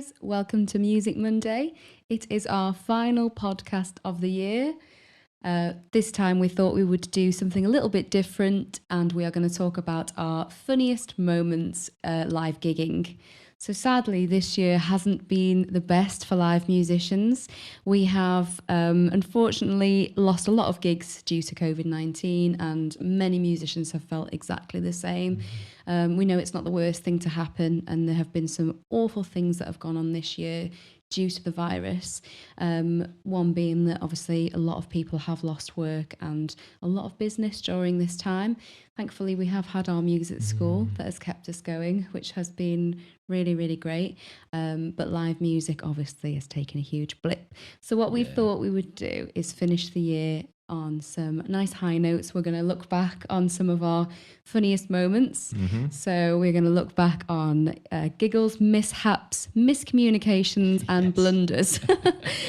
guys, welcome to Music Monday. It is our final podcast of the year. This time we thought we would do something a little bit different, and we are going to talk about our funniest moments live gigging. So sadly, this year hasn't been the best for live musicians. We have unfortunately lost a lot of gigs due to COVID-19, and many musicians have felt exactly the same. We know it's not the worst thing to happen, and there have been some awful things that have gone on this year due to the virus. One being that obviously a lot of people have lost work and a lot of business during this time. Thankfully, we have had our music school that has kept us going, which has been really, really great. But live music obviously has taken a huge blip. So what we thought we would do is finish the year on some nice high notes. We're going to look back on some of our funniest moments. So we're going to look back on giggles, mishaps, miscommunications and blunders.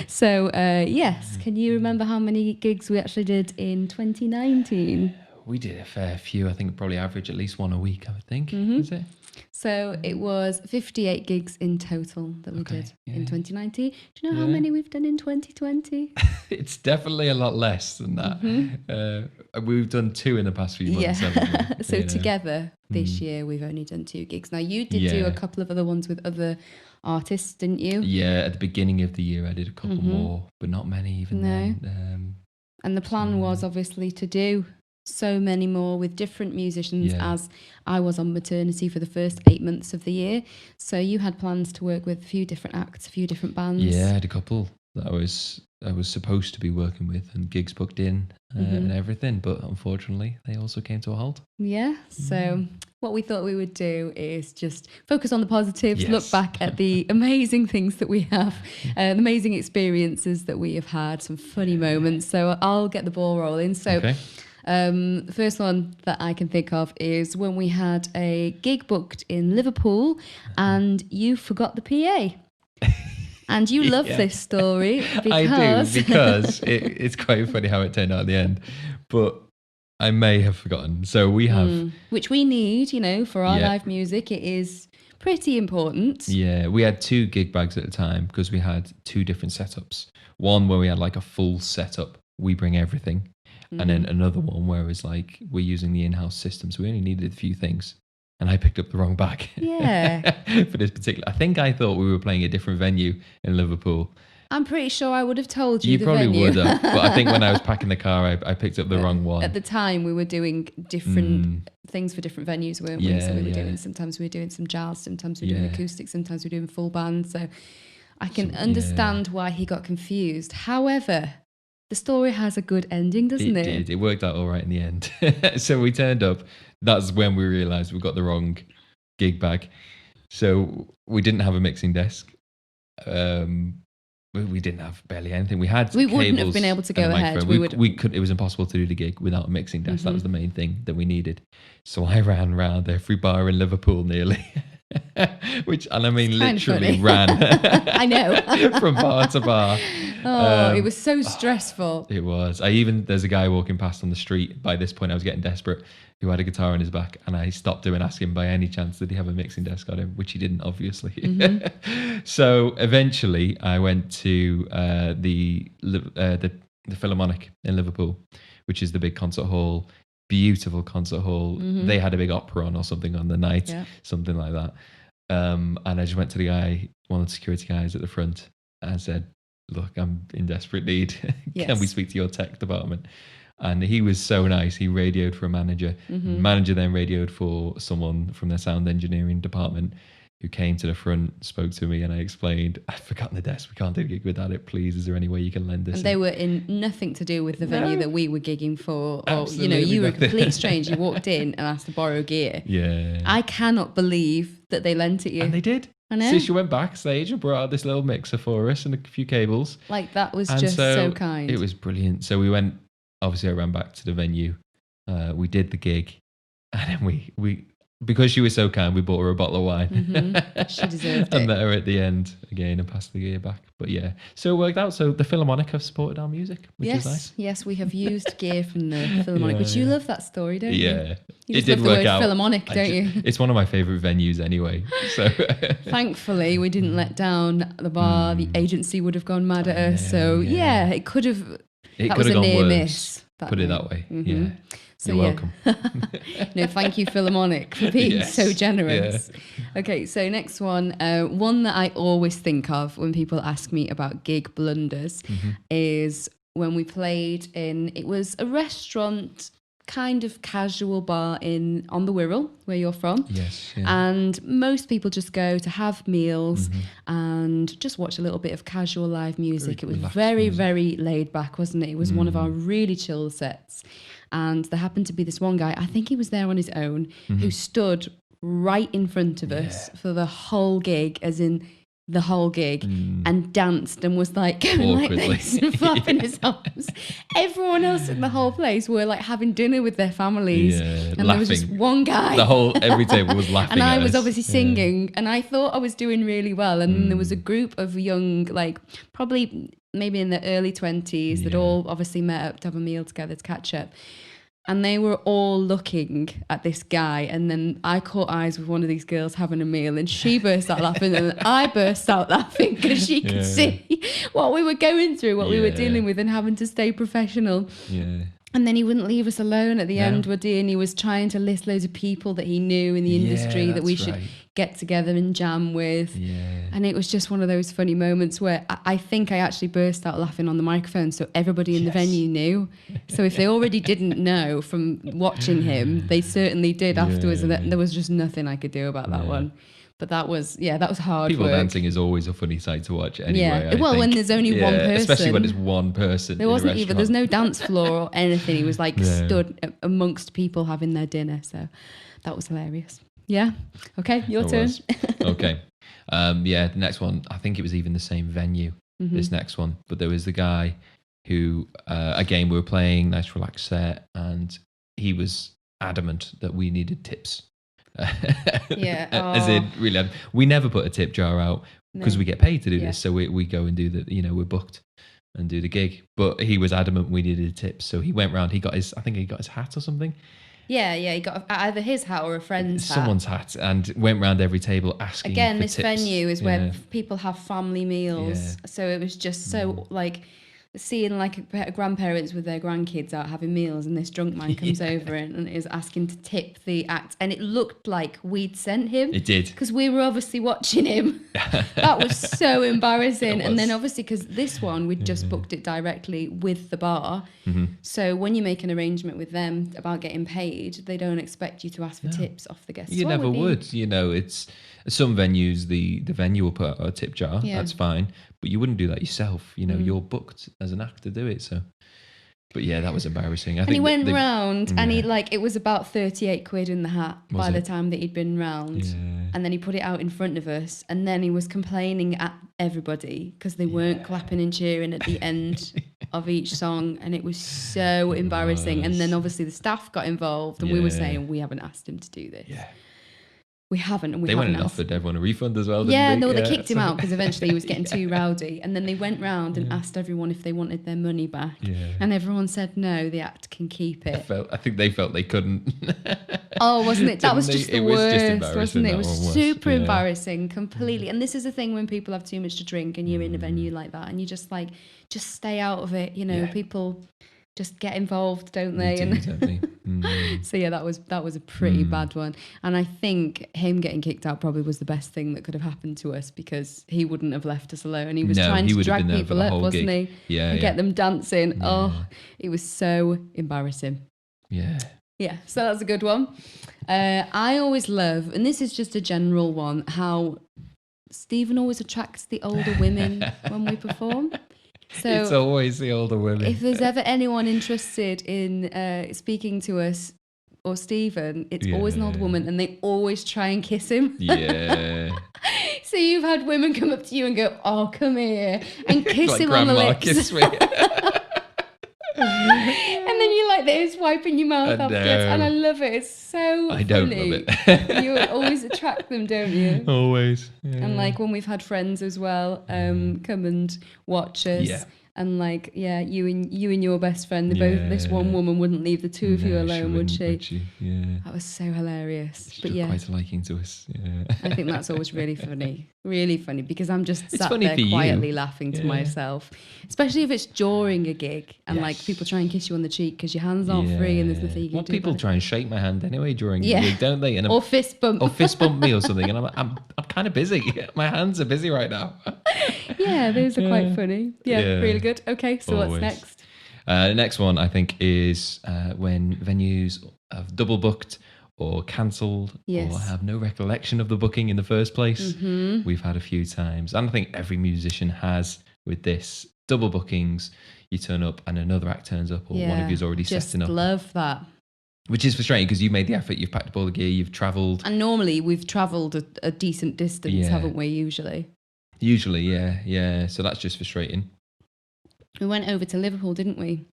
So yes, can you remember how many gigs we actually did in 2019? We did a fair few. I think probably average at least one a week, I would think. Is it? So it was 58 gigs in total that we did in 2019. Do you know how many we've done in 2020? It's definitely a lot less than that. We've done 2 in the past few months. Haven't we? So together this year we've only done 2 gigs. Now you did do a couple of other ones with other artists, didn't you? Yeah, at the beginning of the year I did a couple more, but not many even then. And the plan was obviously to do so many more with different musicians, as I was on maternity for the first 8 months of the year. So you had plans to work with a few different acts, a few different bands. Yeah, I had a couple that I was supposed to be working with and gigs booked in and everything, but unfortunately they also came to a halt. Yeah. So what we thought we would do is just focus on the positives, look back at the amazing things that we have, the amazing experiences that we have had, some funny moments. So I'll get the ball rolling. So the first one that I can think of is when we had a gig booked in Liverpool and you forgot the PA. And you love this story because... I do, because it's quite funny how it turned out at the end. But I may have forgotten. So we have... Which we need, for our live music. It is pretty important. Yeah, we had 2 gig bags at a time because we had 2 different setups. One where we had like a full setup, we bring everything. And then another one where it's like we're using the in-house system, so we only needed a few things. And I picked up the wrong bag. For this particular, I think I thought we were playing a different venue in Liverpool. I'm pretty sure I would have told you. You the probably venue. would have, but I think when I was packing the car, I picked up the wrong one. At the time, we were doing different things for different venues, weren't we? So we were doing, sometimes we were doing some jazz, sometimes we were doing acoustic, sometimes we were doing full band. So I can understand why he got confused. However, the story has a good ending, doesn't it? It did. It worked out all right in the end. So we turned up. That's when we realised we got the wrong gig bag. So we didn't have a mixing desk. We didn't have barely anything. We wouldn't have been able to go ahead. We could. It was impossible to do the gig without a mixing desk. That was the main thing that we needed. So I ran around every bar in Liverpool nearly. Literally ran. I know. From bar to bar. It was so stressful. It was. There's a guy walking past on the street. By this point, I was getting desperate, who had a guitar on his back, and I stopped him and asked him by any chance did he have a mixing desk on him, which he didn't, obviously. So eventually, I went to the Philharmonic in Liverpool, which is the big concert hall. Beautiful concert hall. They had a big opera on or something on the night, something like that. And I just went to the guy, one of the security guys at the front, and said, "Look, I'm in desperate need. Can we speak to your tech department?" And he was so nice. He radioed for a manager. Manager then radioed for someone from their sound engineering department, who came to the front, spoke to me, and I explained, "I've forgotten the desk. We can't do a gig without it. Please, is there any way you can lend us?" And they were in nothing to do with the venue that we were gigging for. Or, you were a complete stranger. You walked in and asked to borrow gear. Yeah. I cannot believe that they lent it you. And they did. I know. So she went backstage and brought out this little mixer for us and a few cables. That was just so kind. It was brilliant. So we went, obviously I ran back to the venue. We did the gig. And then because she was so kind, we bought her a bottle of wine. She deserved And it. met her at the end again and passed the gear back. But yeah, so it worked out. So the Philharmonic have supported our music, which is nice. Yes, we have used gear from the Philharmonic, which you love that story, don't you? Yeah, You it just did love the work word out. Philharmonic, don't you? It's one of my favourite venues anyway. So Thankfully, we didn't let down the bar. The agency would have gone mad at us. So yeah. it could have. it That could was a have gone near worse. miss. Put it that way. Yeah. So, You're welcome. No, thank you, Philharmonic, for being Yes. so generous. Okay, so next one that I always think of when people ask me about gig blunders is when we played it was a restaurant, kind of casual bar on the Wirral, where you're from. Yes. Yeah. And most people just go to have meals and just watch a little bit of casual live music. Very It was relaxed very, music. very laid back, wasn't it? It was one of our really chill sets. And there happened to be this one guy, I think he was there on his own, who stood right in front of us for the whole gig, as in the whole gig, and danced and was like going Awkwardly. like this and flapping his arms. Everyone else in the whole place were like having dinner with their families, Yeah, and there was just laughing. one guy. Every table was laughing. And I at was us. obviously singing, and I thought I was doing really well. And then there was a group of young, like probably maybe in their early 20s, that all obviously met up to have a meal together to catch up. And they were all looking at this guy. And then I caught eyes with one of these girls having a meal, and she burst out laughing. And I burst out laughing because she could see what we were going through, what we were dealing with, and having to stay professional. Yeah. And then he wouldn't leave us alone at the No. end, would he? And he was trying to list loads of people that he knew in the industry that we that's should right. get together and jam with. Yeah. And it was just one of those funny moments where I think I actually burst out laughing on the microphone, so everybody in the venue knew. So if they already didn't know from watching him, they certainly did afterwards. And there was just nothing I could do about that one. But that was hard People work. dancing is always a funny sight to watch anyway. Yeah. I Well, think. when there's only one especially when person. it's one person. There wasn't even, there's no dance floor or anything. He was like No. stood amongst people having their dinner. So that was hilarious. Yeah. Okay, your turn. Okay. The next one, I think it was even the same venue, this next one. But there was the guy who, again, we were playing, nice relaxed set, and he was adamant that we needed tips. Yeah. As in, really, we never put a tip jar out because we get paid to do this. So we go and do we're booked and do the gig. But he was adamant we needed tips. So he went round, I think he got his hat or something. Yeah, he got either his hat or a friend's Someone's hat, and went round every table asking Again, for this tips. venue is where people have family meals. So it was just so like seeing like grandparents with their grandkids out having meals, and this drunk man comes over and is asking to tip the act, and it looked like we'd sent him. It did, because we were obviously watching him. That was so embarrassing. It And then was. obviously because this one we'd just booked it directly with the bar, so when you make an arrangement with them about getting paid, they don't expect you to ask for tips off the guests. you never would. It's some venues the venue will put out a tip jar. That's fine, but you wouldn't do that yourself. You're booked as an act to do it. So, but yeah, that was embarrassing. I And think he went round, and it was about 38 quid in the hat by the it? time that he'd been round. Yeah. And then he put it out in front of us, and then he was complaining at everybody because they weren't clapping and cheering at the end of each song, and it was so embarrassing. And then obviously the staff got involved, and we were saying, we haven't asked him to do this. Yeah. We haven't, and we They haven't went and asked. offered everyone a refund as well. Yeah, didn't no, they? they kicked him out because eventually he was getting too rowdy. And then they went round and asked everyone if they wanted their money back. Yeah. And everyone said no, the act can keep it. I think they felt they couldn't. Oh, wasn't it? That was Didn't just they? the It was just worst, embarrassing, wasn't it? It that was one was. super Yeah. embarrassing, completely. And this is the thing when people have too much to drink and you're in a venue like that, and you just stay out of it. People just get involved, don't they? Exactly. So yeah, that was a pretty bad one. And I think him getting kicked out probably was the best thing that could have happened to us, because he wouldn't have left us alone. He was trying to would have drag been there for people the up, whole wasn't gig. he? Yeah, And get them dancing. Oh, it was so embarrassing. Yeah. Yeah, so that's a good one. I always love, and this is just a general one, how Stephen always attracts the older women when we perform. So It's always the older women. if there's ever anyone interested in speaking to us or Stephen, it's always an old woman, and they always try and kiss him. Yeah. So you've had women come up to you and go, "Oh, come here," and kiss Like him on the grandma lips. kiss me. And then you're like this, wiping your mouth I afterwards, and I know. love it. It's so I don't funny. love it. You always attract them, don't you? Always. Yeah. And like when we've had friends as well, come and watch us. Yeah. And like, yeah, you and your best friend, they both. This one Yeah. woman wouldn't leave the two of you No, alone, would wouldn't, she? Yeah. That was so hilarious. She But took yeah, quite a liking to us. Yeah. I think that's always really funny because I'm just It's sat funny there for you. quietly laughing to Yeah. myself, especially if it's during a gig and like Yes. people try and kiss you on the cheek because your hands aren't free and there's nothing you can Well, do. people about it. try and shake my hand anyway during Yeah. the gig, don't they? And Or fist bump. or fist bump me or something, and I'm kind of busy. My hands are busy right now. Yeah, those are quite funny. Yeah, Yeah. really good. Okay, so Always. what's next? The next one I think is when venues have double booked or cancelled Yes. or have no recollection of the booking in the first place. Mm-hmm. We've had a few times, and I think every musician has with this double bookings. You turn up and another act turns up, or one of you's already just setting up, love that. which is frustrating because you've made the effort, you've packed up all the gear, you've travelled. And normally we've travelled a decent distance, Yeah. haven't we? Usually. Usually, yeah. So that's just frustrating. We went over to Liverpool, didn't we?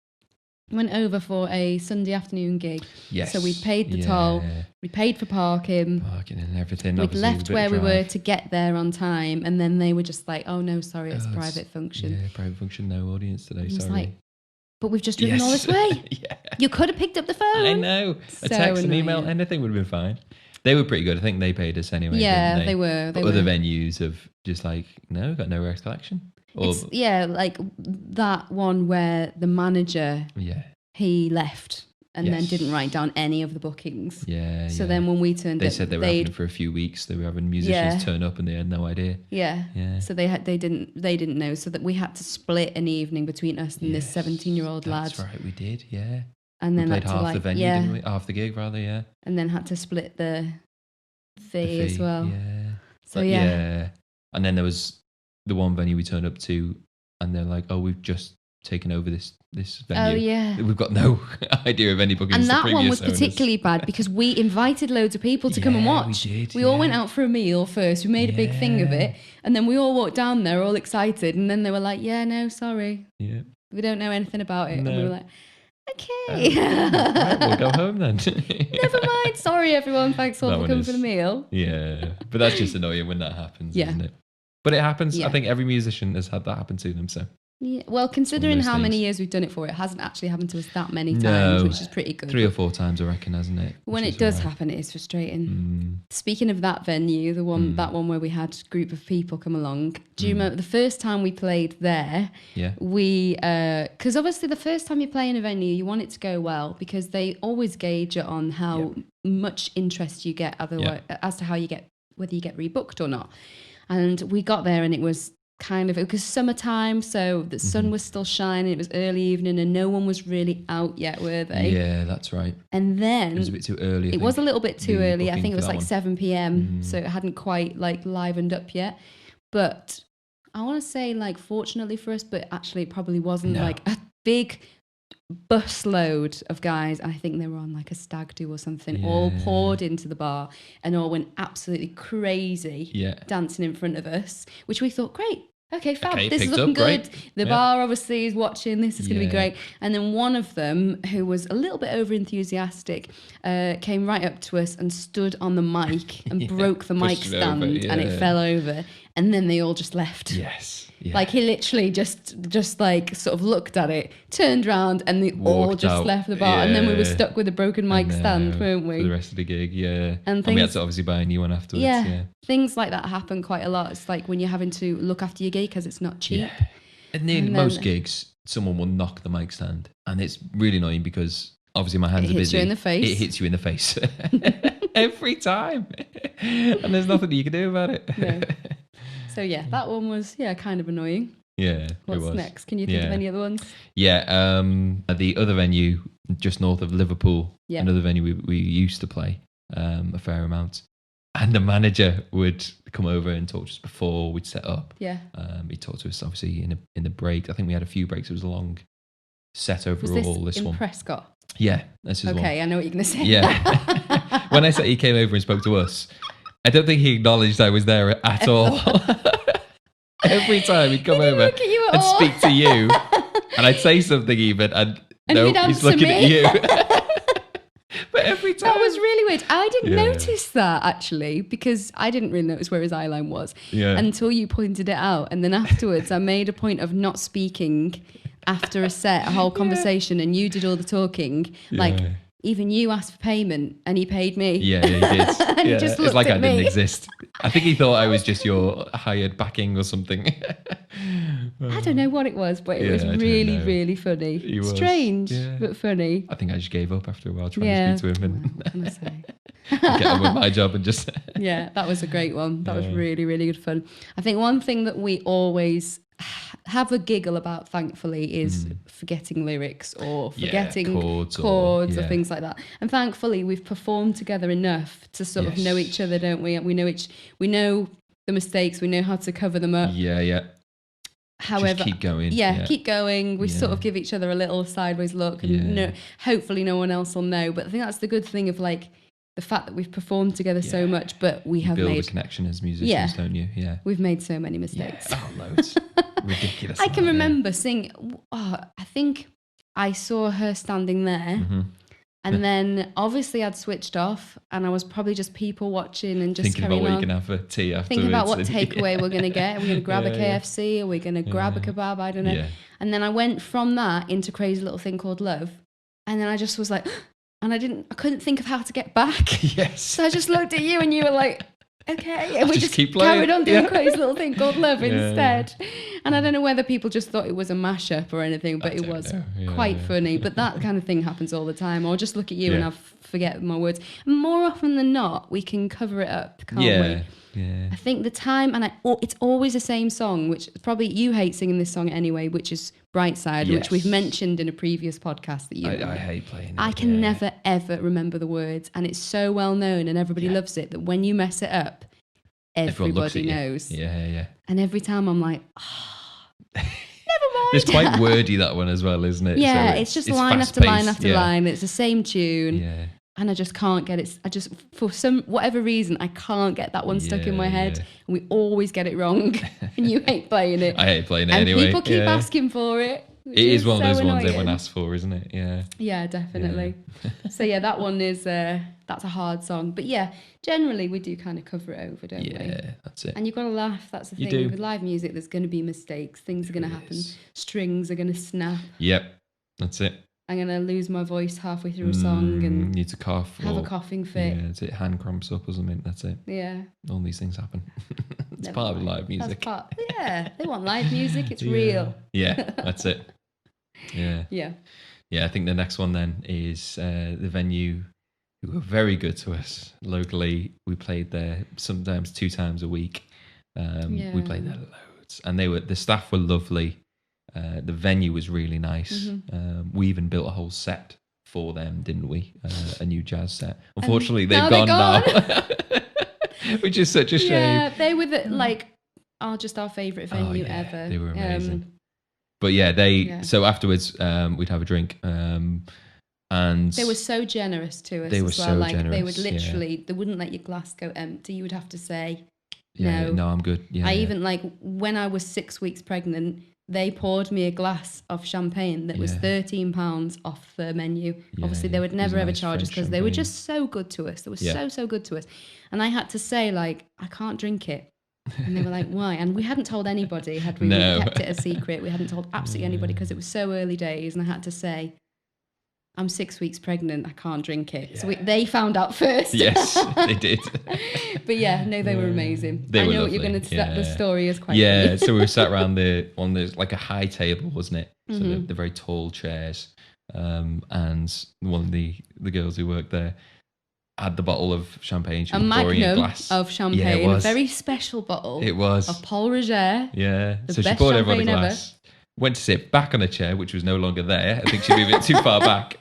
We went over for a Sunday afternoon gig. Yes. So we paid the toll. We paid for parking. Parking and everything. We'd obviously, left a bit where of we were drive. to get there on time, and then they were just like, "Oh no, sorry, it's a private function." Yeah, private function, no audience today. And it's Sorry. like, but we've just driven all this way. Yeah. You could have picked up the phone. I know. So A text, an email, annoying. anything would have been fine. They were pretty good. I think they paid us anyway. Yeah, didn't they were. But other venues have just like, no, got no recollection. Or, It's, yeah, like that one where the manager, yeah. he left and then Yes. didn't write down any of the bookings. Yeah. So yeah. then when we turned they up, said they were having it for a few weeks. They were having musicians turn up and they had no idea. Yeah. Yeah. So they didn't know. So that we had to split an evening between us and this Yes, 17-year-old lad. That's right, we did, yeah. And We then played had to half like, the venue, didn't we? Half the gig, rather, yeah. And then had to split the The fee as well. Yeah. So But, yeah. And then there was the one venue we turned up to and they're like, oh, we've just taken over this venue. Oh yeah. We've got no idea of any bookings. And to that one previous was owners. particularly bad because we invited loads of people to come and Yeah, watch. we did, We all yeah. went out for a meal first. We made a big thing of Yeah. it. And then we all walked down there all excited. And then they were like, yeah, no, sorry. Yeah. We don't know anything about it. And we No. were like, okay. Right, we'll go home then. Never mind. Sorry, everyone. Thanks all That for one coming is- for the meal. Yeah. But that's just annoying when that happens, Yeah. isn't it? But it happens. Yeah. I think every musician has had that happen to them. So Yeah. Well, considering those how many things. years we've done it for, it hasn't actually happened to us that many times, No. which is pretty good. 3 or 4 times, I reckon, hasn't it? When Which it is does all right. happen, it is frustrating. Mm. Speaking of that venue, that one where we had a group of people come along. Do you remember the first time we played there? Yeah. We, because obviously the first time you play in a venue, you want it to go well because they always gauge it on how much interest you get, otherwise, as to how you get whether you get rebooked or not. And we got there and it was kind of, because summertime, so the sun was still shining, it was early evening and no one was really out yet, were they? Yeah, that's right. And then It was a bit too early. I it was a think, little bit too the early. I booking think it for was that like one. 7 p.m. So it hadn't quite like livened up yet. But I want to say like fortunately for us, but actually it probably wasn't No. like a big busload of guys. I think they were on like a stag do or something, all Yeah. poured into the bar and all went absolutely crazy Yeah. dancing in front of us, which we thought, great. Okay, fab. Okay, This is picked looking up, good. great. The Yeah. bar obviously is watching. This is going to be Yeah. great. And then one of them, who was a little bit over enthusiastic, came right up to us and stood on the mic and broke the mic pushed it over, stand, and it yeah. fell over. And then they all just left. Yes. Yeah. Like he literally just like sort of looked at it, turned around, and they all Walked just out. left the bar. And then we were Yeah. stuck with a broken mic stand, weren't For the we? rest of the gig, yeah. And we had things- to obviously buy a new one afterwards. Yeah, Yeah. things like that happen quite a lot. It's like when you're having to look after your gig because it's not cheap. Yeah. And nearly And then- most gigs, someone will knock the mic stand, and it's really annoying because obviously my hands It are hits busy. you in the face. It hits you in the face every time, and there's nothing you can do about it. No. So yeah, that one was kind of annoying. Yeah, What's it was. next? Can you think of Yeah. any other ones? Yeah, the other venue just north of Liverpool, Yeah. another venue we used to play a fair amount, and the manager would come over and talk to us before we'd set up. Yeah. He talked to us obviously in the break. I think we had a few breaks. It was a long set Was overall. this in one, Prescott? yeah, this is one. Okay, I know what you're going to say. Yeah. When I said he came over and spoke to us, I don't think he acknowledged I was there at all. Every time he'd come He didn't over look at you at and all. speak to you, and I'd say something even, and And no, you'd he's answer looking me. at you. But every time. That was really weird. I didn't Yeah. notice that actually, because I didn't really notice where his eye line was until you pointed it out. And then afterwards, I made a point of not speaking after a set, a whole conversation, and you did all the talking. Like, even you asked for payment and he paid me. Yeah, he did. And he just it's looked like at I didn't me. exist. I think he thought I was just your hired backing or something. I don't know what it was, but it was I don't really, know. really funny. He was, Strange, yeah. but funny. I think I just gave up after a while trying to speak to him and Well, honestly. get on with my job and just... Yeah, that was a great one. That was really, really good fun. I think one thing that we always have a giggle about, thankfully, is forgetting lyrics or forgetting chords or things like that. And thankfully, we've performed together enough to sort of know each other, don't we? We know the mistakes. We know how to cover them up. Yeah. However, just keep going. Keep going. We sort of give each other a little sideways look, and hopefully no one else will know. But I think that's the good thing of like the fact that we've performed together so much, but we have build made a connection as musicians, don't you? Yeah. We've made so many mistakes. Yeah. Oh, loads. Ridiculous. I can remember singing. I think I saw her standing there. And then obviously I'd switched off and I was probably just people watching and just thinking about what you can have for tea afterwards. Thinking about what takeaway we're going to get. Are we going to grab a KFC? Are we going to grab a kebab? I don't know. And then I went from that into Crazy Little Thing Called Love. And then I just was like, and I couldn't think of how to get back. Yes. So I just looked at you and you were like, okay. And we just keep playing. carried on doing Crazy Little Thing Called Love instead. And I don't know whether people just thought it was a mashup or anything, but it was quite funny. But that kind of thing happens all the time. Or just look at you and I forget my words. And more often than not, we can cover it up, can't we? Yeah. I think the time, and it's always the same song, which probably you hate singing this song anyway, which is Brightside, which we've mentioned in a previous podcast that you. I hate playing it. I can never ever remember the words, and it's so well known, and everybody loves it that when you mess it up, everybody knows. Yeah. And every time I'm like, never mind. It's quite wordy, that one as well, isn't it? Yeah, So it's just line after line after line. It's the same tune. Yeah. And I just can't get it. I just, for some, whatever reason, I can't get that one stuck in my head. Yeah. And we always get it wrong. And you hate playing it. I hate playing it and anyway. People keep asking for it. It is one of those ones annoying. everyone asks for, isn't it? Yeah. Yeah, definitely. So yeah, that one is, that's a hard song. But yeah, generally we do kind of cover it over, don't we? Yeah, that's it. And you've got to laugh. That's the You thing. do. With live music, there's going to be mistakes. Things are going to happen. Strings are going to snap. Yep, that's it. I'm going to lose my voice halfway through a song and need to cough. have a coughing fit. Yeah, that's it. Hand cramps up or something. That's it. Yeah. All these things happen. It's Never part mind. of live music. Yeah, they want live music. It's real. Yeah, that's it. Yeah. Yeah. I think the next one then is the venue who were very good to us locally. We played there sometimes 2 times a week. We played there loads, and the staff were lovely. The venue was really nice. We even built a whole set for them, didn't we? A new jazz set. Unfortunately, they've gone now, which is such a shame. Yeah, they were just our favourite venue ever. They were amazing. But yeah, so afterwards we'd have a drink. And they were so generous to us. They were so generous. They would literally, they wouldn't let your glass go empty. You would have to say, no, I'm good. Yeah, I even when I was 6 weeks pregnant, they poured me a glass of champagne that was £13 off the menu. Obviously, they would never ever charge us because they were just so good to us. They were so good to us. And I had to say, I can't drink it. And they were like, why? And we hadn't told anybody, had we? No. We kept it a secret. We hadn't told absolutely anybody because it was so early days. And I had to say, I'm 6 weeks pregnant. I can't drink it. So they found out first. Yes, they did. But yeah, no, they were amazing. They were know lovely. What you're going to set the story as quite funny. So we were sat around there's like a high table, wasn't it? So Mm-hmm. the very tall chairs. And one of the girls who worked there had the bottle of champagne. She was pouring a glass of champagne. Yeah, it was. A very special bottle. It was. Of Paul Roger. Yeah. The So she best poured everyone a champagne glass. Went to sit back on a chair, which was no longer there. I think she'd moved it too far back.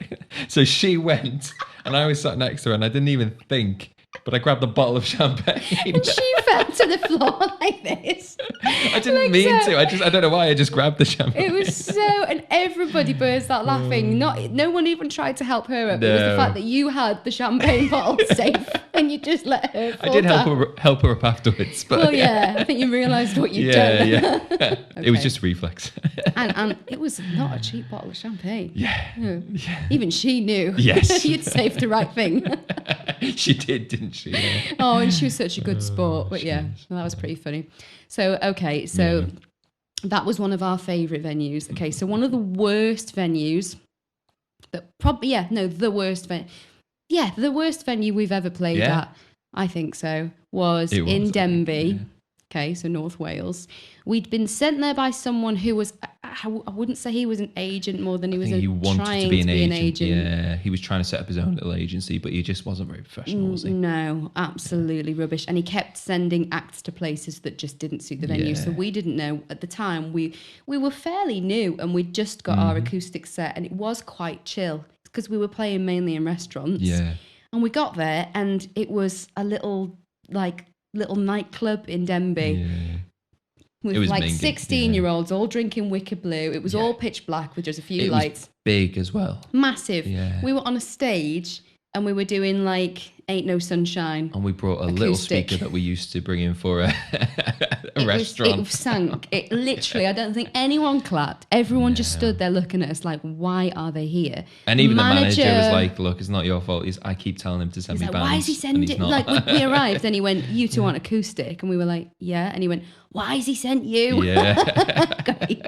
So she went, and I was sat next to her, and I didn't even think, but I grabbed the bottle of champagne. And she fell to the floor like this. I didn't didn't mean to. I don't know why. I just grabbed the champagne. It was so, and everybody burst out laughing. No one even tried to help her up. It was the fact that you had the champagne bottle safe and you just let her fall I did down. help her up afterwards. But Well, yeah, I think you realised what you'd done. Yeah. Okay. It was just reflex. And it was not a cheap bottle of champagne. Yeah. No. Even she knew. Yes. You'd saved the right thing. She didn't she? Yeah. Oh, and she was such a good sport. But yeah, that was pretty funny. So, okay, so that was one of our favourite venues. Okay, so one of the worst venues that probably, the worst venue we've ever played at, I think so, was in Denbigh. Yeah. Okay, so North Wales. We'd been sent there by someone who was, I wouldn't say he was an agent more than he was trying to be an agent. Yeah, he was trying to set up his own little agency, but he just wasn't very professional, was he? No, absolutely rubbish. And he kept sending acts to places that just didn't suit the venue. So we didn't know at the time. We were fairly new and we'd just got our acoustic set and it was quite chill because we were playing mainly in restaurants. Yeah. And we got there and it was a little nightclub in Denbigh. Yeah. With like 16-year-olds all drinking Wicked Blue. It was all pitch black with just a few lights. Was big as well. Massive. Yeah. We were on a stage and we were doing like Ain't No Sunshine. And we brought a little speaker that we used to bring in for a restaurant. It sank. It literally, I don't think anyone clapped. Everyone just stood there looking at us like, why are they here? And even the manager was like, look, it's not your fault. I keep telling him to send me bands. Why is he sending it? Like, we arrived and he went, you two want acoustic? And we were like, yeah. And he went, why has he sent you? Yeah. Great,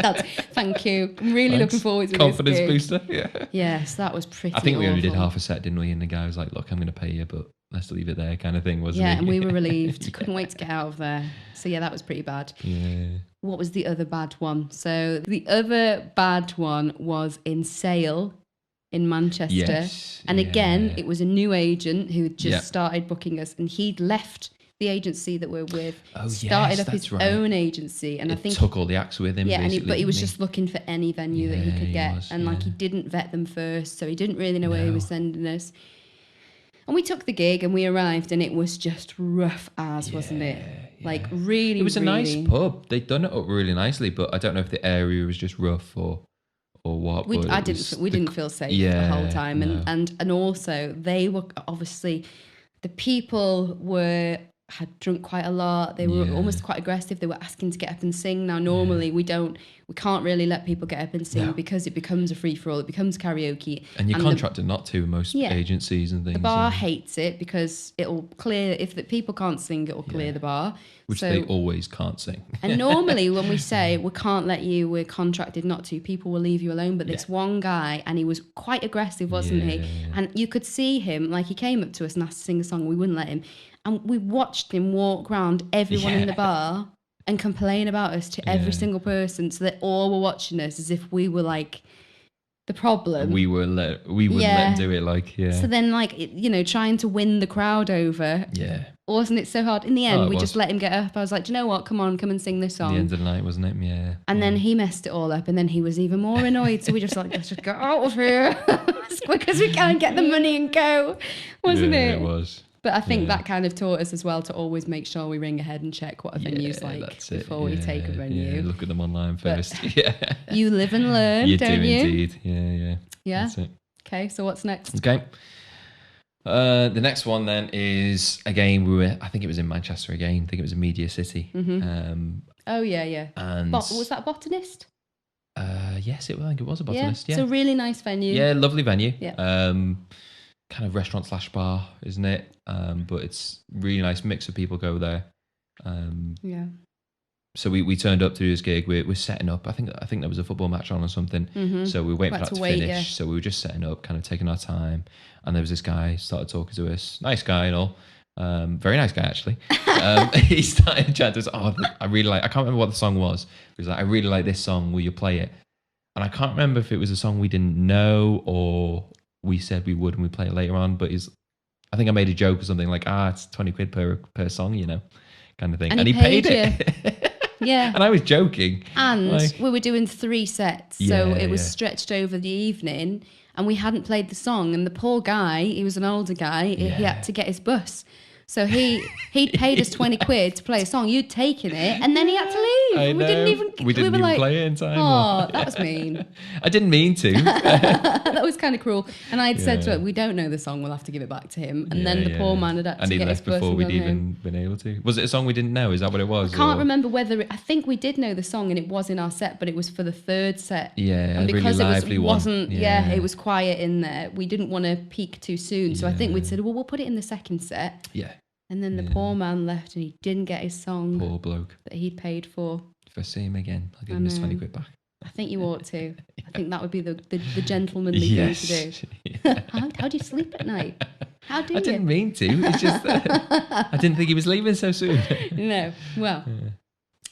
thank you. I'm really looking forward to Confidence this booster. Yeah. Yes, that was pretty I think we only did awful. half a set, didn't we? And the guy was like, look, I'm going to pay you, but let's leave it there kind of thing, wasn't Yeah, he? and we were relieved. Couldn't wait to get out of there. So yeah, that was pretty bad. Yeah. What was the other bad one? So the other bad one was in Sale in Manchester. Yes. And again, it was a new agent who had just started booking us and he'd left the agency that we're with, started up his own agency, and I think took all the acts with him. Yeah, but he was just looking for any venue that he could get, and like he didn't vet them first, so he didn't really know where he was sending us. And we took the gig and we arrived, and it was just rough as, wasn't it? Like really, it was a nice pub. They'd done it up really nicely, but I don't know if the area was just rough or what. We didn't feel safe the whole time, and also they were obviously the people had drunk quite a lot. They were almost quite aggressive. They were asking to get up and sing. Now, normally we can't really let people get up and sing because it becomes a free-for-all. It becomes karaoke. And you're contracted not to most agencies and things. The bar hates it because it'll clear, if the people can't sing, it'll clear the bar. Which they always can't sing. And normally when we say, we can't let you, we're contracted not to, people will leave you alone. But this one guy, and he was quite aggressive, wasn't he? And you could see him, like he came up to us and asked to sing a song. We wouldn't let him. And we watched him walk around everyone in the bar and complain about us to every single person, so that all were watching us as if we were like the problem. We wouldn't let him do it, So then, trying to win the crowd over. Yeah. Wasn't it so hard? In the end, we just let him get up. I was like, do you know what? Come and sing this song. The end of the night, wasn't it? Yeah. And then he messed it all up, and then he was even more annoyed. So we just like, let's just get out of here as quick as we can, get the money and go. Wasn't it? It was. But I think that kind of taught us as well to always make sure we ring ahead and check what a venue's like before we take a venue. Yeah, look at them online first. You live and learn, don't you? Indeed. Yeah. Yeah. That's it. Okay, so what's next? Okay. The next one then is, again, I think it was in Manchester again. I think it was in Media City. Mm-hmm. Oh, yeah. And was that Botanist? Yes, I think it was a Botanist. Yeah. It's a really nice venue. Yeah, lovely venue. Yeah. Kind of restaurant/bar, isn't it? But it's really nice mix of people go there. So we turned up to this gig. We're setting up. I think there was a football match on or something. Mm-hmm. So we were waiting for that to finish. Yeah. So we were just setting up, kind of taking our time. And there was this guy started talking to us. Nice guy and all. Very nice guy actually. He started chatting to us. I really like. I can't remember what the song was. He was like, I really like this song. Will you play it? And I can't remember if it was a song we didn't know or we said we would and we play it later on. But I think I made a joke or something like, it's 20 quid per song, kind of thing. And he paid it. Yeah. And I was joking. And we were doing 3 sets. So it was stretched over the evening and we hadn't played the song. And the poor guy, he was an older guy, he had to get his bus. So he'd paid us 20 quid to play a song. You'd taken it and then he had to leave. I We didn't know. even. We didn't were even like, play it in time. oh, that was mean. I didn't mean to. That was kind of cruel. And I'd said to Yeah. her, we don't know the song, we'll have to give it back to him. And Yeah, then the poor yeah. man had had And to he get his left before person we'd gone even home. been able to. Was it a song we didn't know? Is that what it was? I can't or- remember whether I think we did know the song and it was in our set, but it was for the third set. Yeah, And a because really it lively one. wasn't, it was quiet in there. We didn't want to peak too soon, so I think we'd said, well, we'll put it in the second set. Yeah. And then the poor man left, and he didn't get his song Poor bloke. that he'd paid for. If I see him again, I'll give him his 20 quid back. I think you ought to. I think that would be the gentlemanly thing to do. How do you sleep at night? How do you? I didn't mean to. It's just I didn't think he was leaving so soon. No. Well,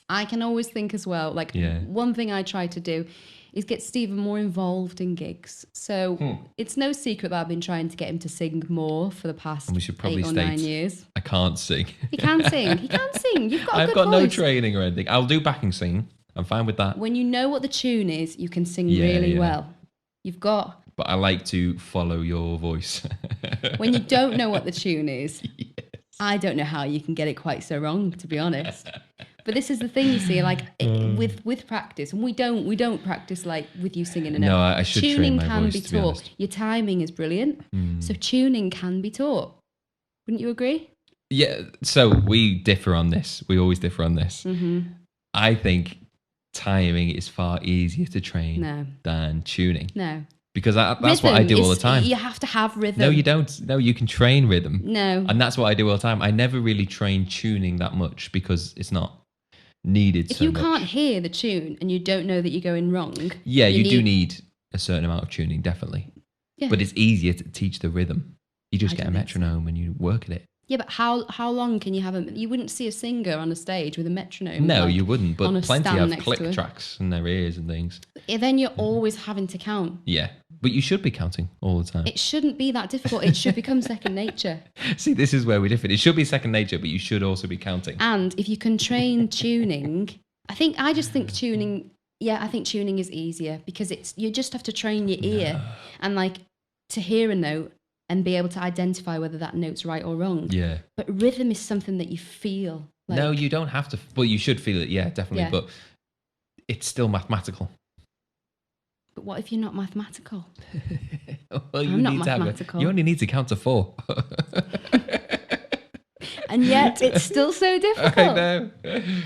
I can always think as well, like one thing I try to do is get Stephen more involved in gigs. So it's no secret that I've been trying to get him to sing more for the past And we should probably 8 or 9 years. I can't sing. He can sing. He can sing. You've got a I've good got no voice. training or anything. I'll do backing singing. I'm fine with that. When you know what the tune is, you can sing really well. You've got... But I like to follow your voice. When you don't know what the tune is, I don't know how you can get it quite so wrong, to be honest. But this is the thing, you see, like with practice, and we don't practice like with you singing a note. No, I should tuning train my can voice, be to be taught. honest. Your timing is brilliant, so tuning can be taught. Wouldn't you agree? Yeah, so we differ on this. We always differ on this. Mm-hmm. I think timing is far easier to train than tuning. No. Because that's what I do all the time. You have to have rhythm. No, you don't. No, you can train rhythm. No. And that's what I do all the time. I never really train tuning that much because it's not needed If so you much. can't hear the tune and you don't know that you're going wrong. Yeah, you do need a certain amount of tuning, definitely. Yeah. But it's easier to teach the rhythm. You just I get a don't think so. metronome and you work at it. Yeah, but how long can you have you wouldn't see a singer on a stage with a metronome. No, like, you wouldn't. on a But plenty stand have next to click it. tracks in their ears and things. Then you're always having to count. Yeah. But you should be counting all the time. It shouldn't be that difficult. It should become second nature. See, this is where we differ. It should be second nature, but you should also be counting. And if you can train tuning, I just think tuning, I think tuning is easier because you just have to train your ear and like to hear a note and be able to identify whether that note's right or wrong. Yeah. But rhythm is something that you feel. Like, No, you don't have to. Well, you should feel it. Yeah, definitely. Yeah. But it's still mathematical. But what if you're not mathematical? Well, I'm not mathematical. You only need to count to 4. And yet it's still so difficult. I know.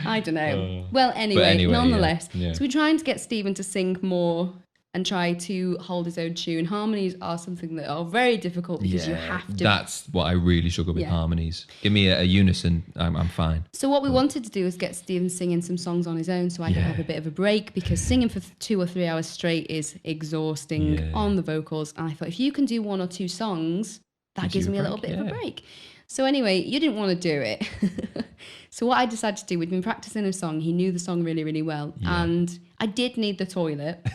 I don't know. Well, anyway, nonetheless. yeah. So we're trying to get Stephen to sing more and try to hold his own tune. Harmonies are something that are very difficult because you have to. That's what I really struggle with, harmonies. Give me a unison, I'm fine. So what we wanted to do is get Stephen singing some songs on his own so I can have a bit of a break because singing for 2 or 3 hours straight is exhausting on the vocals. And I thought if you can do 1 or 2 songs, that gives me a little bit of a break. So anyway, you didn't want to do it. So what I decided to do, we'd been practicing a song. He knew the song really, really well. And I did need the toilet.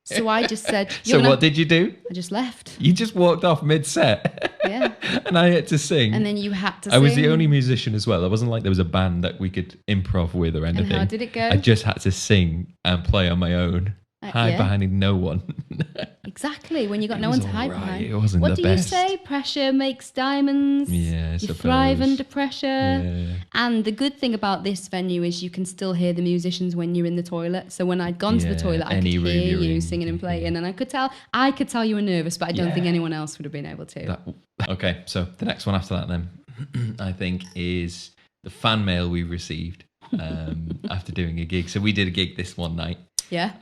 So I just said... What did you do? I just left. You just walked off mid-set. Yeah. And I had to sing. And then you had to sing. I was the only musician as well. It wasn't like there was a band that we could improv with or anything. And how did it go? I just had to sing and play on my own. Hide behind no one. Exactly, when you got no one to hide behind. It wasn't what the do best. you say? Pressure makes diamonds. Yeah, I You suppose. thrive under pressure. Yeah. And the good thing about this venue is you can still hear the musicians when you're in the toilet. So when I'd gone to the toilet, I could any room hear you're you in, singing and playing, and I could tell you were nervous, but I don't think anyone else would have been able to. Okay, so the next one after that then, I think, is the fan mail we received after doing a gig. So we did a gig this one night. Yeah.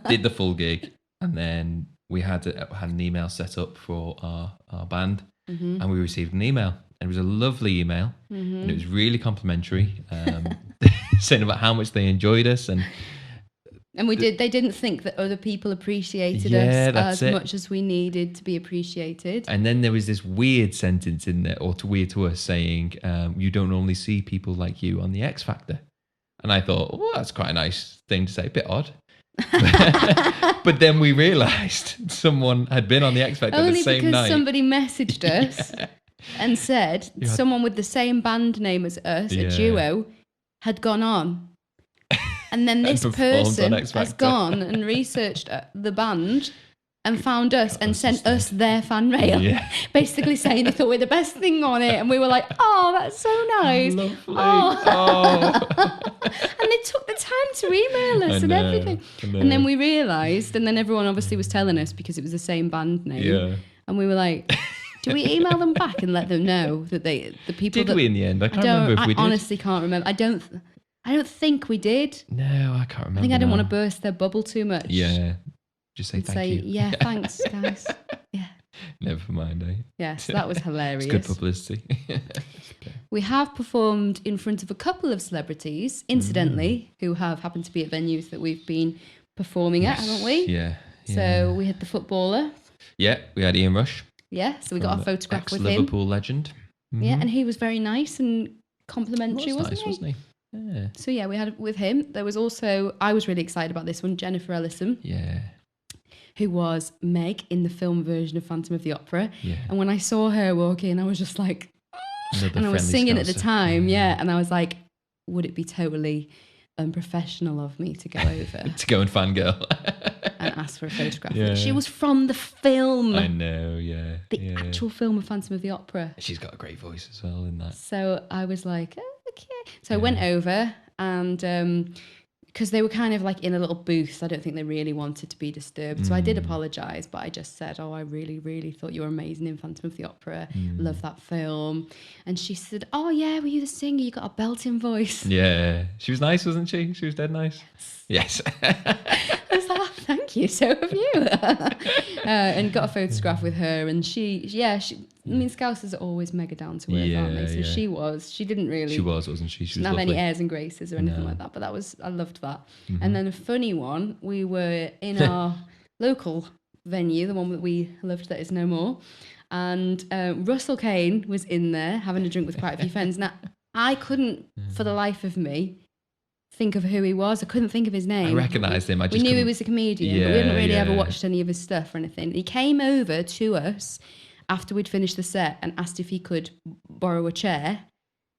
Did the full gig, and then we had an email set up for our band, and we received an email. And it was a lovely email, and it was really complimentary, saying about how much they enjoyed us, and they didn't think that other people appreciated that's us as much as we needed to be appreciated. And then there was this weird sentence in there, or weird to us, saying, "You don't normally see people like you on the X Factor." And I thought, well, that's quite a nice thing to say, a bit odd. But then we realised someone had been on the X Factor the same night. Only because somebody messaged us and said someone with the same band name as us, a duo, had gone on. And then this person has gone and researched the band and found us and sent us their fan mail, basically saying they thought we're the best thing on it, and we were like, "Oh, that's so nice." Lovely. Oh. And they took time to email us and everything. And then we realised, and then everyone obviously was telling us because it was the same band name. Yeah. And we were like, do we email them back and let them know that the people Did we in the end? I can't remember if we did. I honestly can't remember. I don't think we did. No, I can't remember. I think I didn't now. want to burst their bubble too much. Yeah. Just say thank you. Yeah, thanks, guys. Yeah. Never mind, eh? Yes, that was hilarious. It's good publicity. We have performed in front of a couple of celebrities, incidentally, who have happened to be at venues that we've been performing at, haven't we? Yeah. So we had the footballer. Yeah, we had Ian Rush. Yeah, so we got our photograph with him. Ex-Liverpool legend. Mm-hmm. Yeah, and he was very nice and complimentary, wasn't he? Yeah. So yeah, we had it with him. There was also, I was really excited about this one, Jennifer Ellison. Yeah. Who was Meg in the film version of Phantom of the Opera. Yeah. And when I saw her walk in, I was just like, Another and I was singing at the Scouser. time, yeah. And I was like, would it be totally unprofessional of me to go over to go and fangirl and ask for a photograph? Yeah. She was from the film. I know, yeah. The actual film of Phantom of the Opera. She's got a great voice as well in that. So I was like, oh, okay. So I went over and because they were kind of like in a little booth. I don't think they really wanted to be disturbed. So I did apologise, but I just said, oh, I really, really thought you were amazing in Phantom of the Opera. Love that film. And she said, oh, yeah, were you the singer? You got a belting voice. Yeah. She was nice, wasn't she? She was dead nice. Yes. I was like, oh, thank you. So have you. And got a photograph with her. And I mean, Scousers are always mega down to earth, aren't they? So she didn't really. She was, wasn't she? She didn't was have lovely. any airs and graces or anything like that. But I loved that. And then a funny one, we were in our local venue, the one that we loved that is no more. And Russell Kane was in there having a drink with quite a few friends. Now, I couldn't, for the life of me, think of who he was. I couldn't think of his name. I recognised him. We knew he was a comedian, but we hadn't really ever watched any of his stuff or anything. He came over to us after we'd finished the set and asked if he could borrow a chair.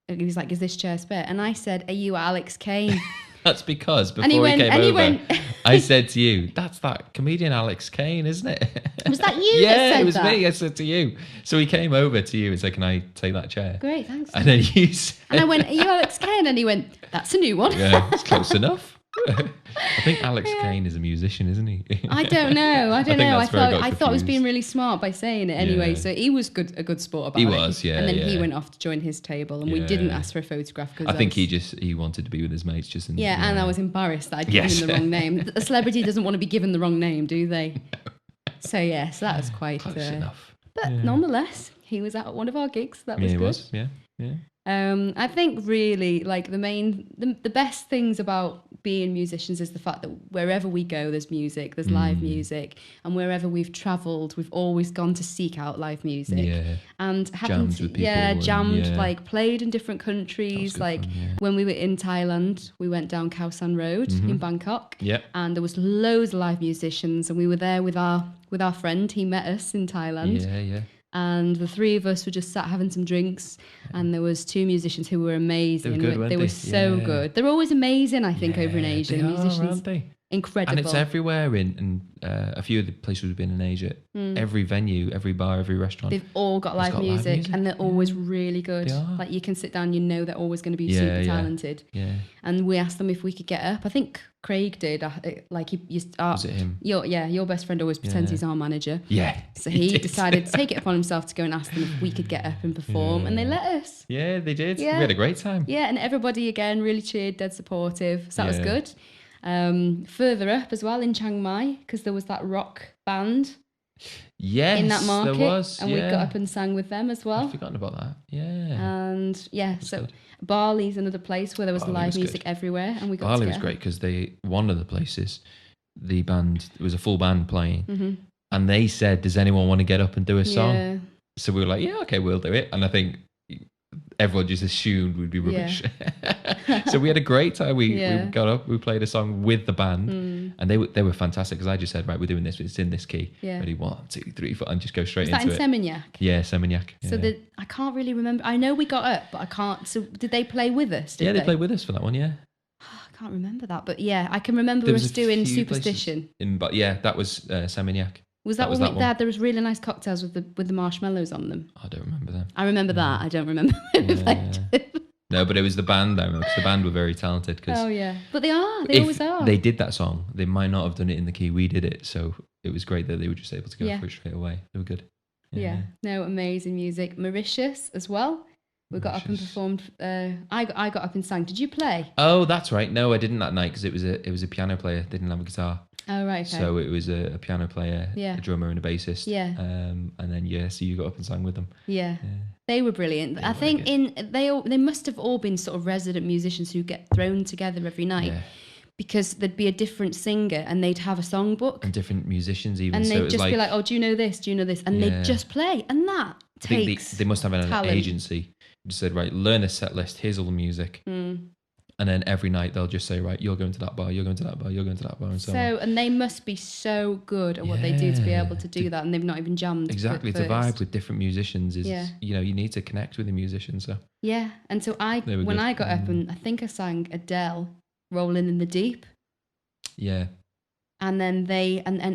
And he was like, is this chair spare? And I said, are you Alex Kane? That's because before he came over, I said to you, that's that comedian Alex Kane, isn't it? Was that you Yeah, that said it was that? me. I said to you. So he came over to you and said, can I take that chair? Great, thanks. And then you said... And I went, are you Alex Kane? And he went, that's a new one. Yeah, it's close enough. I think Alex Kane is a musician, isn't he? I don't know. I thought I was being confused. really smart by saying it anyway. Yeah. So he was a good sport about it. He was, yeah. And then he yeah. went off to join his table, and we didn't ask for a photograph because I think he wanted to be with his mates just in... Yeah, and I was embarrassed that I'd given him the wrong name. A celebrity doesn't want to be given the wrong name, do they? So that was quite Close enough. But nonetheless, he was at one of our gigs. That was he good. was, yeah. I think really like the best things about being musicians is the fact that wherever we go, there's music, there's live music, and wherever we've travelled, we've always gone to seek out live music. Yeah. And Jammed with people jammed, and, like played in different countries. Like when we were in Thailand, we went down Khao San Road in Bangkok. Yeah. And there was loads of live musicians, and we were there with our friend. He met us in Thailand. Yeah. And the three of us were just sat having some drinks, and there was two musicians who were amazing. They were good, weren't they were so good. They're always amazing, I think, over in Asia. They Musicians, aren't they? incredible. And it's everywhere in a few of the places we've been in Asia. Every venue, every bar, every restaurant. They've all got live music, and they're always really good. They are. Like you can sit down, you know they're always going to be super talented. Yeah. And we asked them if we could get up. I think Craig did. Like Was it him? Your best friend always pretends he's our manager. Yeah. So he decided to take it upon himself to go and ask them if we could get up and perform, and they let us. Yeah, they did. Yeah. We had a great time. Yeah, and everybody again really cheered, dead supportive. So that was good. Further up as well in Chiang Mai, because there was that rock band Yes, in that market, there was. and we got up and sang with them as well. I've forgotten about that. Yeah. And so good. Bali's another place where there was Bali live was music good. everywhere, and we got Bali to was great because one of the places, the band, it was a full band playing, and they said, "Does anyone want to get up and do a song?" Yeah. So we were like, "Yeah, okay, we'll do it." And I think everyone just assumed we'd be rubbish. So we had a great time. We got up, we played a song with the band, and they were fantastic because I just said, "Right, we're doing this. It's in this key. Yeah. Ready, 1, 2, 3, 4, and just go straight Was into that in it." Seminyak? Yeah, Seminyak. So I can't really remember. I know we got up, but I can't. So did they play with us? They played with us for that one. Yeah. I can't remember that, but yeah, I can remember There us was a doing few Superstition. But yeah, that was Seminyak. Was that, was one that we had? There was really nice cocktails with the marshmallows on them. I don't remember them. I remember that. I don't remember who we played with. No, but it was the band, I remember, because the band were very talented. Oh, yeah. But they are. They always are. They did that song, they might not have done it in the key we did it. So it was great that they were just able to go for it straight away. They were good. Yeah. No, amazing music. Mauritius as well. We got up and performed. I got up and sang. Did you play? Oh, that's right. No, I didn't that night because it was a piano player. They didn't have a guitar. Oh, right. Okay. So it was a piano player, a drummer, and a bassist. Yeah. And then so you got up and sang with them. Yeah. They were brilliant. I think they must have all been sort of resident musicians who get thrown together every night. Yeah. Because there'd be a different singer and they'd have a songbook. And different musicians even. And they'd just be like, oh, do you know this? Do you know this? And they'd just play. And that takes they must have an talent. Agency. Just said, right, learn a set list. Here's all the music. And then every night they'll just say, right, you're going to that bar, you're going to that bar, you're going to that bar, and so on. And they must be so good at what they do to be able to do that, and they've not even jammed. Exactly, to vibe with different musicians is, you need to connect with the musicians. So yeah, and so I got up and I think I sang Adele, Rolling in the Deep. Yeah. And then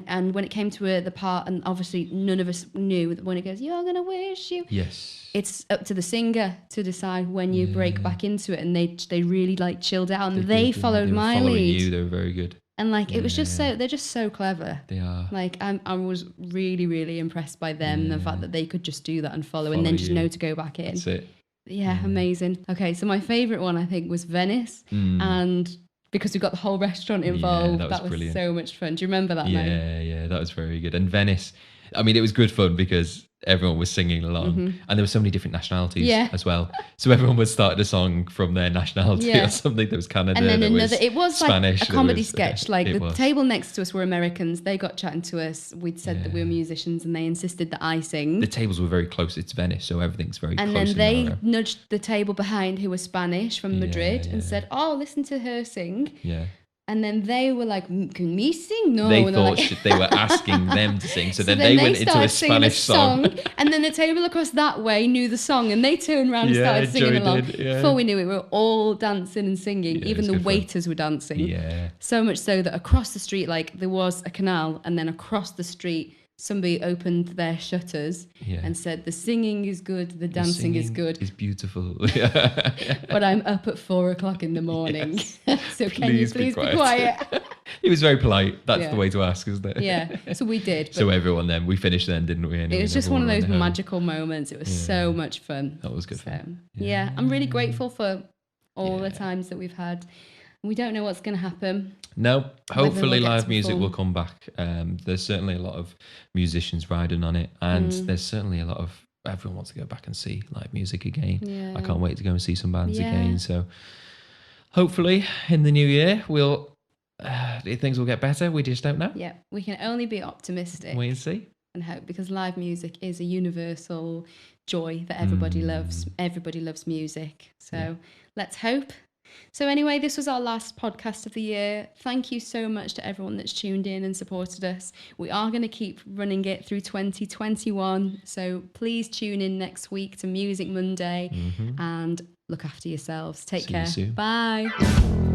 and when it came to the part, and obviously none of us knew when it goes, you're gonna wish you. Yes. It's up to the singer to decide when you break back into it, and they really like chilled out, and they followed my lead. They were very good. And like it was just they're just so clever. They are. Like I was really, really impressed by them, the fact that they could just do that and follow and then just know to go back in. That's it. Yeah, amazing. Okay, so my favourite one I think was Venice, and because we got the whole restaurant involved. That was brilliant. So much fun. Do you remember that night? Yeah, that was very good. And Venice, I mean, it was good fun because everyone was singing along, and there were so many different nationalities as well. So everyone would start a song from their nationality or something. There was Canada, and then another. It was Spanish, like a comedy sketch. Like the table next to us were Americans. They got chatting to us. We'd said that we were musicians, and they insisted that I sing. The tables were very close. It's Venice, so everything's very close. And then they nudged the table behind, who was Spanish from Madrid, and said, "Oh, listen to her sing." Yeah. And then they were like, can me sing? No. They thought they were asking them to sing. So then they went into a Spanish song. And then the table across that way knew the song. And they turned around and started singing along. Before we knew it, we were all dancing and singing. Even the waiters were dancing. Yeah. So much so that across the street, like there was a canal. And then across the street, somebody opened their shutters and said, the singing is good, the dancing is good. It's beautiful. But I'm up at 4:00 in the morning. So can you please be quiet? He was very polite. That's the way to ask, isn't it? Yeah. So we did. So everyone then, we finished then, didn't we? It was just one of those magical moments. It was so much fun. That was good fun. Yeah, I'm really grateful for all the times that we've had. We don't know what's going to happen. No, hopefully live music will come back. There's certainly a lot of musicians riding on it, and there's certainly a lot of everyone wants to go back and see live music again. Yeah. I can't wait to go and see some bands again. So hopefully in the new year things will get better. We just don't know. Yeah, we can only be optimistic. Wait and see. And hope, because live music is a universal joy that everybody loves. Everybody loves music. So let's hope. So anyway, this was our last podcast of the year. Thank you so much to everyone that's tuned in and supported us. We are going to keep running it through 2021. So please tune in next week to Music Monday and look after yourselves. Take care. See you soon. Bye.